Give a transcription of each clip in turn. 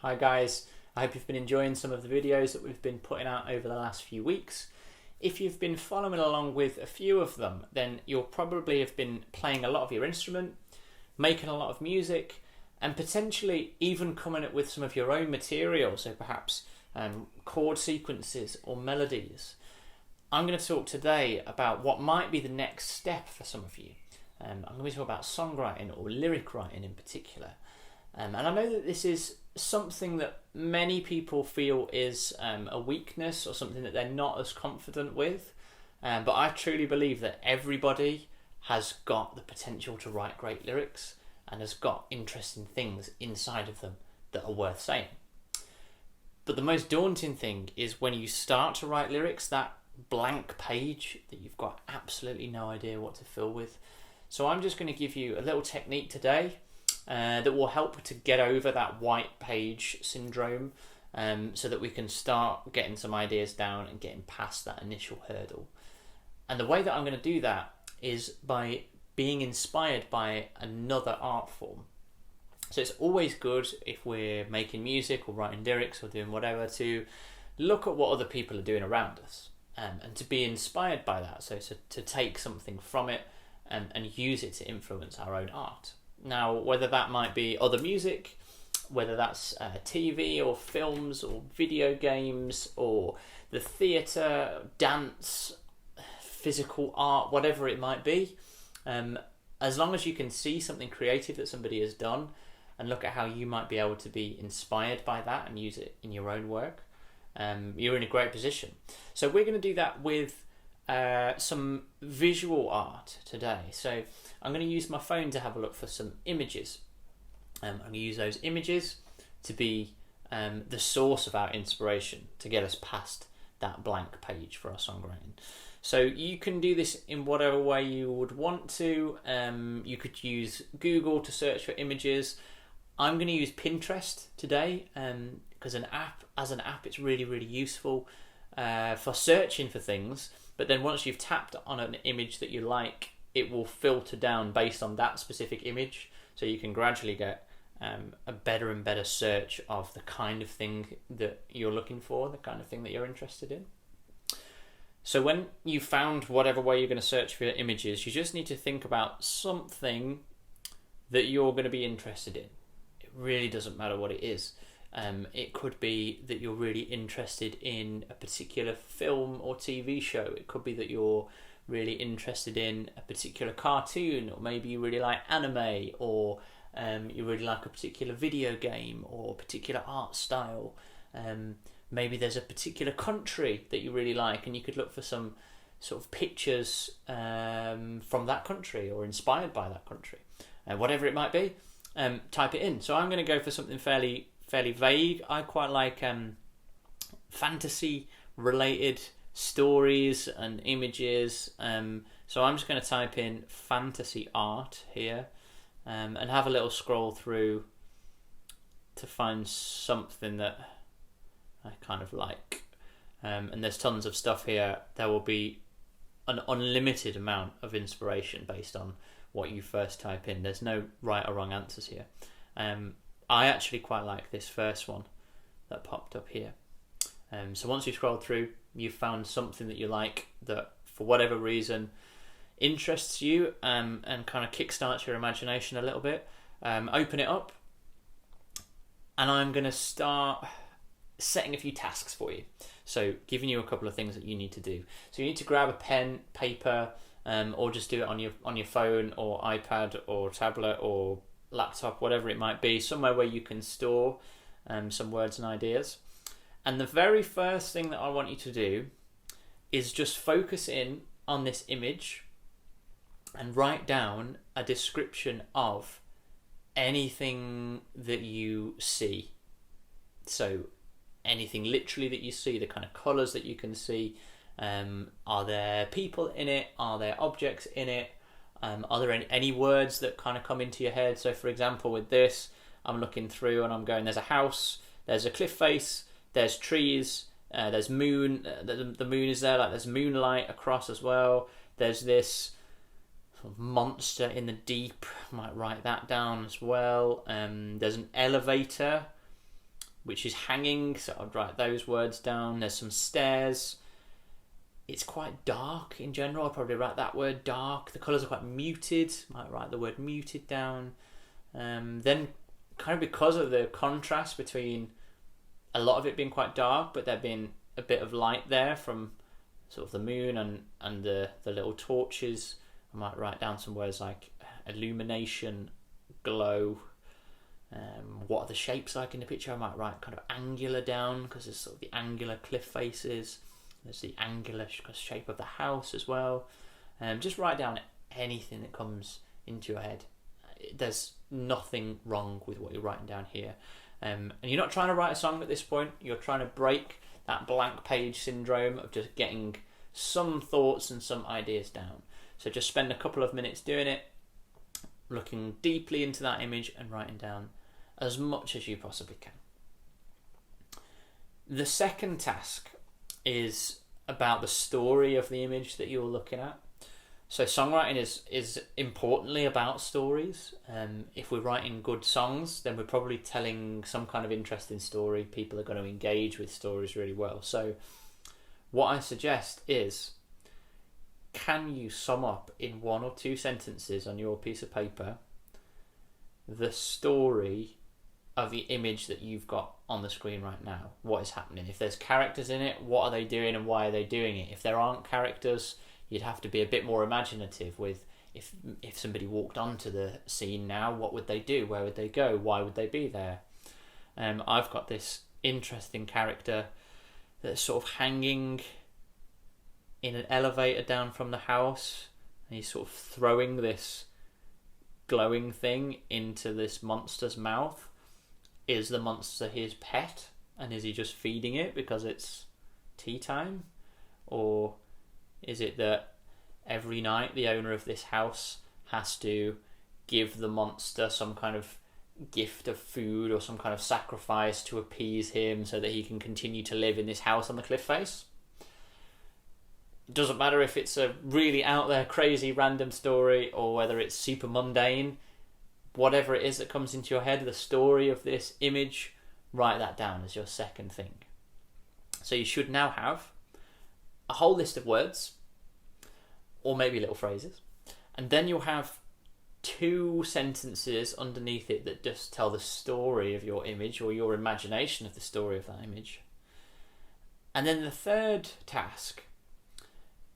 Hi guys, I hope you've been enjoying some of the videos that we've been putting out over the last few weeks. If you've been following along with a few of them, then you'll probably have been playing a lot of your instrument, making a lot of music, and potentially even coming up with some of your own material, so perhaps chord sequences or melodies. I'm going to talk today about what might be the next step for some of you. I'm going to be talking about songwriting or lyric writing in particular. And I know that this is something that many people feel is a weakness or something that they're not as confident with. But I truly believe that everybody has got the potential to write great lyrics and has got interesting things inside of them that are worth saying. But the most daunting thing is when you start to write lyrics, that blank page that you've got absolutely no idea what to fill with. So I'm just going to give you a little technique today that will help to get over that white page syndrome, so that we can start getting some ideas down and getting past that initial hurdle. And the way that I'm going to do that is by being inspired by another art form. So it's always good if we're making music or writing lyrics or doing whatever to look at what other people are doing around us, and to be inspired by that, so to take something from it and use it to influence our own art. Now, whether that might be other music, whether that's TV or films or video games or the theatre, dance, physical art, whatever it might be, as long as you can see something creative that somebody has done and look at how you might be able to be inspired by that and use it in your own work, you're in a great position. So we're going to do that with some visual art today. So I'm going to use my phone to have a look for some images. I'm going to use those images to be the source of our inspiration to get us past that blank page for our songwriting. So you can do this in whatever way you would want to. You could use Google to search for images. I'm going to use Pinterest today because as an app it's really, really useful for searching for things. But then once you've tapped on an image that you like, it will filter down based on that specific image. So you can gradually get a better and better search of the kind of thing that you're looking for, the kind of thing that you're interested in. So when you found whatever way you're going to search for your images, you just need to think about something that you're going to be interested in. It really doesn't matter what it is. It could be that you're really interested in a particular film or TV show. It could be that you're really interested in a particular cartoon, or maybe you really like anime, or you really like a particular video game or a particular art style. Maybe there's a particular country that you really like and you could look for some sort of pictures from that country or inspired by that country. Whatever it might be, type it in. So I'm going to go for something fairly vague. I quite like fantasy related stories and images, so I'm just going to type in fantasy art here, and have a little scroll through to find something that I kind of like, and there's tons of stuff here. There will be an unlimited amount of inspiration based on what you first type in. There's no right or wrong answers here. I actually quite like this first one that popped up here. So once you scroll through, you've found something that you like that for whatever reason interests you, and kind of kickstarts your imagination a little bit. Open it up, and I'm going to start setting a few tasks for you. So giving you a couple of things that you need to do. So you need to grab a pen, paper, or just do it on your phone or iPad or tablet or laptop, whatever it might be, somewhere where you can store some words and ideas. And the very first thing that I want you to do is just focus in on this image and write down a description of anything that you see. So anything literally that you see, the kind of colours that you can see. Are there people in it? Are there objects in it? Are there any words that kind of come into your head? So for example, with this, I'm looking through and I'm going, there's a house, there's a cliff face, there's trees, there's moon, the moon is there, like there's moonlight across as well. There's this sort of monster in the deep, I might write that down as well. There's an elevator, which is hanging, so I'd write those words down. There's some stairs. It's quite dark in general. I'd probably write that word dark. The colours are quite muted. Might write the word muted down. Then kind of because of the contrast between a lot of it being quite dark, but there being a bit of light there from sort of the moon and the little torches, I might write down some words like illumination, glow. What are the shapes like in the picture? I might write kind of angular down, because there's sort of the angular cliff faces. There's the angular shape of the house as well. Just write down anything that comes into your head. There's nothing wrong with what you're writing down here. And you're not trying to write a song at this point. You're trying to break that blank page syndrome of just getting some thoughts and some ideas down. So just spend a couple of minutes doing it, looking deeply into that image and writing down as much as you possibly can. The second task is about the story of the image that you're looking at. So songwriting is importantly about stories. If we're writing good songs, then we're probably telling some kind of interesting story. People are going to engage with stories really well. So what I suggest is, can you sum up in 1 or 2 sentences on your piece of paper the story of the image that you've got on the screen right now? What is happening? If there's characters in it, what are they doing and why are they doing it? If there aren't characters, you'd have to be a bit more imaginative with if somebody walked onto the scene now, what would they do? Where would they go? Why would they be there? I've got this interesting character that's sort of hanging in an elevator down from the house, and he's sort of throwing this glowing thing into this monster's mouth. Is the monster his pet, and is he just feeding it because it's tea time? Or is it that every night the owner of this house has to give the monster some kind of gift of food or some kind of sacrifice to appease him so that he can continue to live in this house on the cliff face? Doesn't matter if it's a really out there, crazy, random story or whether it's super mundane. Whatever it is that comes into your head, the story of this image, write that down as your second thing. So you should now have a whole list of words, or maybe little phrases, and then you'll have 2 sentences underneath it that just tell the story of your image, or your imagination of the story of that image. And then the third task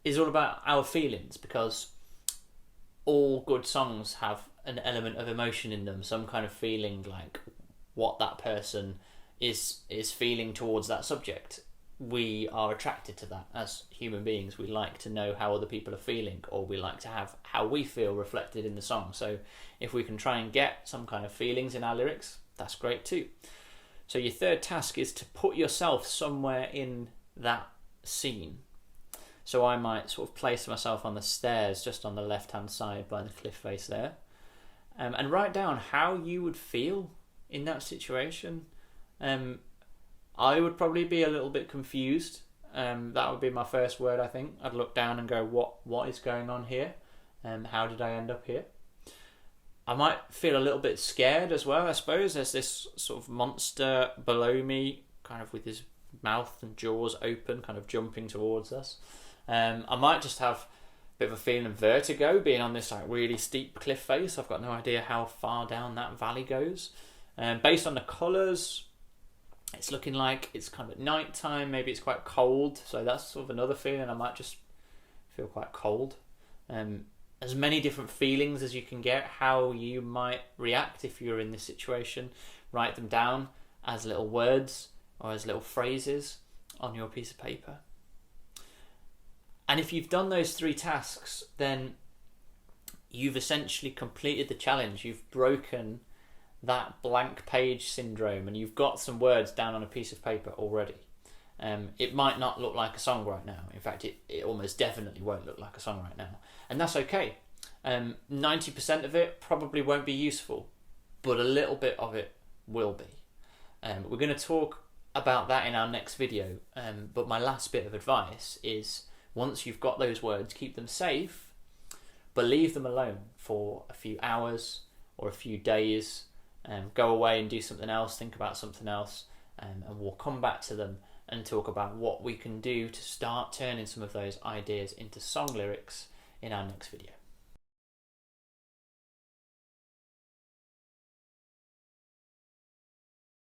is all about our feelings, because all good songs have an element of emotion in them, some kind of feeling, like what that person is feeling towards that subject. We are attracted to that as human beings. We like to know how other people are feeling, or we like to have how we feel reflected in the song. So if we can try and get some kind of feelings in our lyrics, that's great too. So your third task is to put yourself somewhere in that scene. So I might sort of place myself on the stairs just on the left hand side by the cliff face there, and write down how you would feel in that situation. I would probably be a little bit confused. That would be my first word, I think. I'd look down and go, what is going on here? How did I end up here? I might feel a little bit scared as well, I suppose. There's this sort of monster below me, kind of with his mouth and jaws open, kind of jumping towards us. I might just have a bit of a feeling of vertigo being on this like really steep cliff face. I've got no idea how far down that valley goes. Based on the colours, it's looking like it's kind of at night time. Maybe it's quite cold, so that's sort of another feeling. I might just feel quite cold. As many different feelings as you can get, how you might react if you're in this situation. Write them down as little words or as little phrases on your piece of paper. And if you've done those 3 tasks, then you've essentially completed the challenge. You've broken that blank page syndrome, and you've got some words down on a piece of paper already. It might not look like a song right now. In fact, it almost definitely won't look like a song right now. And that's okay. 90% of it probably won't be useful, but a little bit of it will be. We're going to talk about that in our next video. But my last bit of advice is, once you've got those words, keep them safe, but leave them alone for a few hours or a few days. Go away and do something else, think about something else, and we'll come back to them and talk about what we can do to start turning some of those ideas into song lyrics in our next video.